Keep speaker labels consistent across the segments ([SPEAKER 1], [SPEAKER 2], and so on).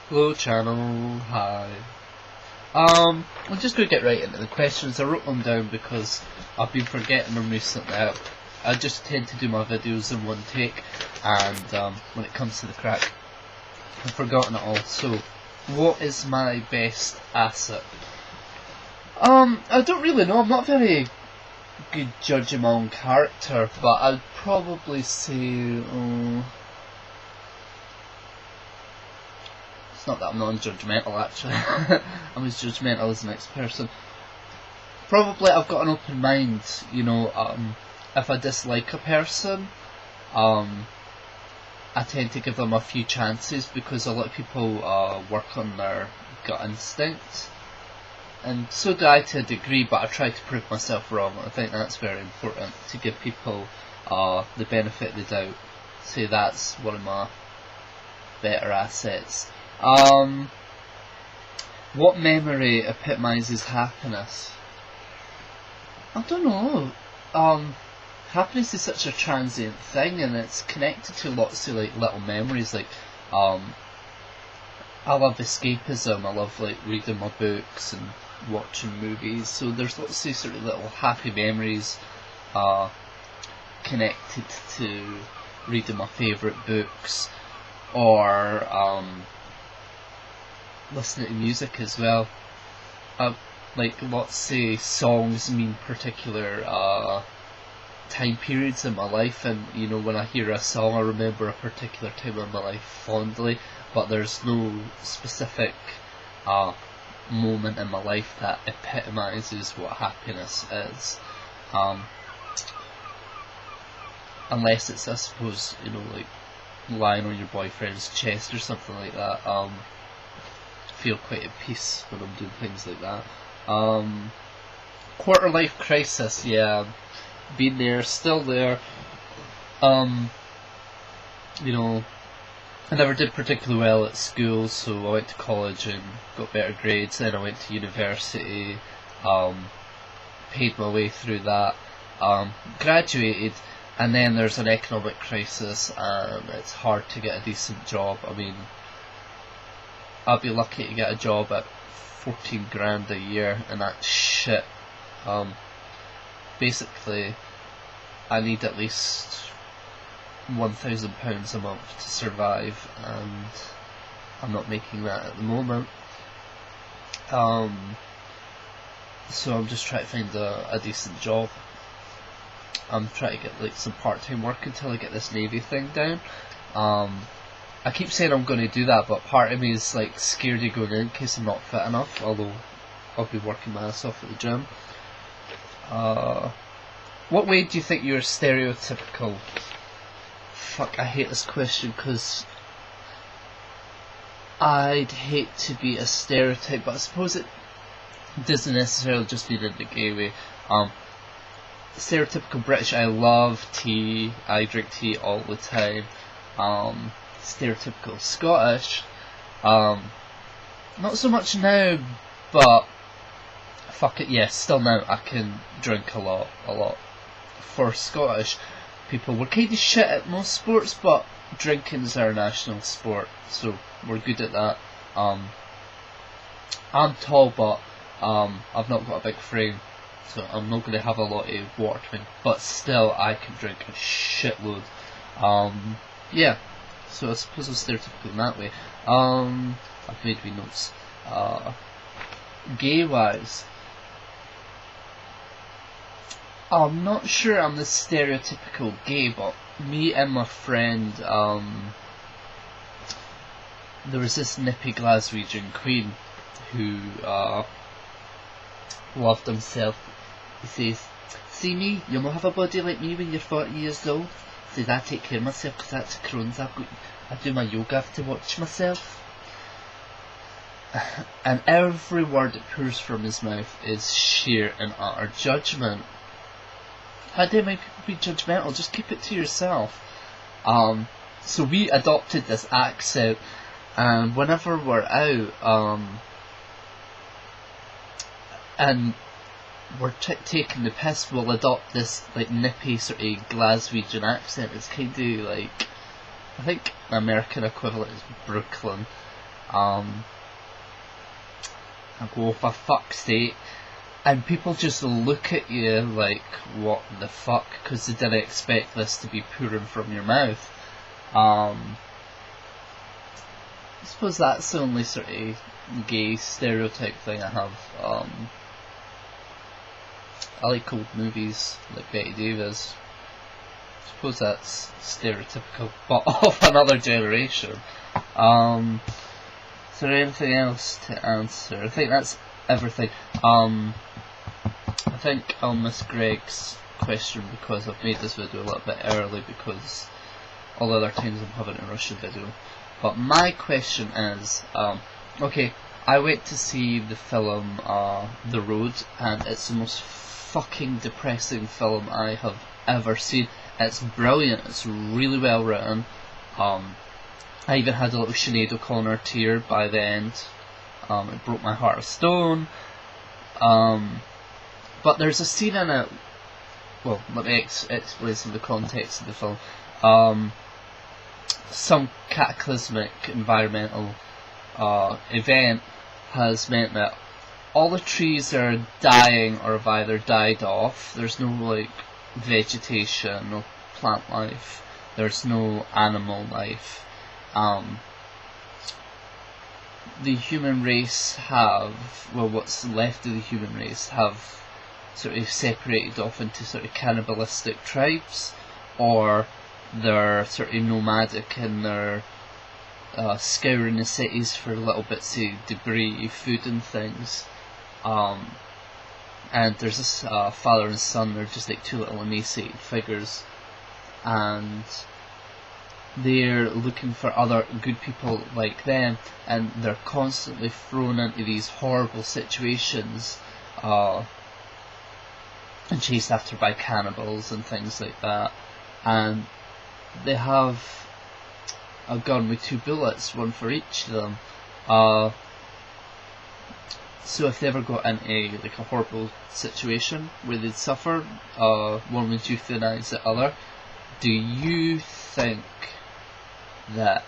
[SPEAKER 1] Hello channel, hi. I'm just going to get right into the questions. I wrote them down because I've been forgetting them recently. I just tend to do my videos in one take, and when it comes to the crack, I've forgotten it all. So, what is my best asset? I don't really know. I'm not very good judging my own character, but I'd probably say, it's not that I'm non-judgmental actually. I'm as judgmental as the next person. Probably I've got an open mind, you know. If I dislike a person, I tend to give them a few chances, because a lot of people work on their gut instinct, and so do I to a degree, but I try to prove myself wrong. I think that's very important, to give people the benefit of the doubt. So that's one of my better assets. What memory epitomises happiness? I don't know. Happiness is such a transient thing, and it's connected to lots of little memories. I love escapism. I love reading my books and watching movies. So there's lots of sort of little happy memories connected to reading my favourite books, or listening to music as well. Lots of songs mean particular time periods in my life, and you know, when I hear a song I remember a particular time in my life fondly, but there's no specific moment in my life that epitomises what happiness is, unless it's, I suppose, you know, like lying on your boyfriend's chest or something like that. I feel quite at peace when I'm doing things like that. Quarter life crisis, yeah, been there, still there. You know, I never did particularly well at school, so I went to college and got better grades. Then I went to university, paid my way through that, graduated, and then there's an economic crisis, and it's hard to get a decent job. I mean, I'd be lucky to get a job at 14 grand a year, and that's shit. Basically, I need at least £1,000 a month to survive, and I'm not making that at the moment. So I'm just trying to find a decent job. I'm trying to get some part-time work until I get this Navy thing down. I keep saying I'm going to do that, but part of me is scared of going in case I'm not fit enough, although I'll be working my ass off at the gym. What way do you think you're stereotypical? Fuck, I hate this question, because I'd hate to be a stereotype, but I suppose it doesn't necessarily just mean in the gay way. Stereotypical British, I love tea, I drink tea all the time. Stereotypical Scottish, not so much now, but fuck it, yes, still now I can drink a lot. For Scottish people, we're kind of shit at most sports, but drinking's our national sport, so we're good at that. I'm tall, but I've not got a big frame, so I'm not going to have a lot of water to me, but still I can drink a shitload. Yeah, so I suppose I'm stereotypical in that way. I've made me notes. Gay wise, I'm not sure I'm the stereotypical gay, but me and my friend, there was this nippy Glaswegian queen who loved himself. He says, "See me, you'll not have a body like me when you're 40 years old." Says, "I take care of myself because that's Crohn's. I do my yoga, I have to watch myself." And every word that pours from his mouth is sheer and utter judgment. How dare my people be judgmental? Just keep it to yourself. So we adopted this accent, and whenever we're out, and we're taking the piss, we'll adopt this nippy sort of Glaswegian accent. It's kind of I think the American equivalent is Brooklyn. And go, for fuck's sake. And people just look at you like, what the fuck? Because they didn't expect this to be pouring from your mouth. I suppose that's the only sort of gay stereotype thing I have. I like old movies like Betty Davis. I suppose that's stereotypical, but of another generation. Is there anything else to answer? I think that's everything. I think I'll miss Greg's question because I've made this video a little bit early because all the other times I'm having a Russian video. But my question is, okay, I went to see the film The Road, and it's the most fucking depressing film I have ever seen. It's brilliant, it's really well written. I even had a little Sinead O'Connor tear by the end. It broke my heart of stone. But there's a scene in it, well, let me explain some of the context of the film. Some cataclysmic environmental event has meant that all the trees are dying or have either died off. There's no like vegetation, no plant life, there's no animal life. The human race have, well, what's left of the human race have sort of separated off into sort of cannibalistic tribes, or they're sort of nomadic and they're scouring the cities for little bits of debris, food and things. And there's this father and son, they're just like two little emaciated figures, and they're looking for other good people like them, and they're constantly thrown into these horrible situations and chased after by cannibals and things like that. And they have a gun with 2 bullets, one for each of them. So if they ever got into like a horrible situation where they'd suffer, one would euthanize the other. Do you think that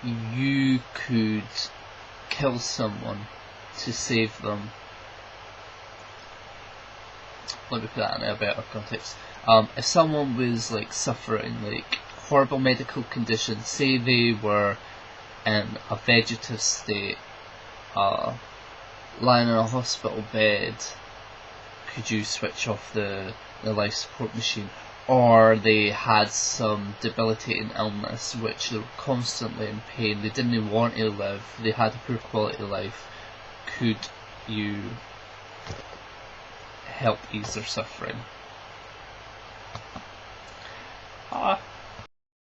[SPEAKER 1] you could kill someone to save them? Let me put that in a better context. If someone was like suffering like horrible medical conditions, say they were in a vegetative state, lying in a hospital bed, could you switch off the life support machine? Or they had some debilitating illness which they were constantly in pain, they didn't want to live, they had a poor quality of life, could you help ease their suffering?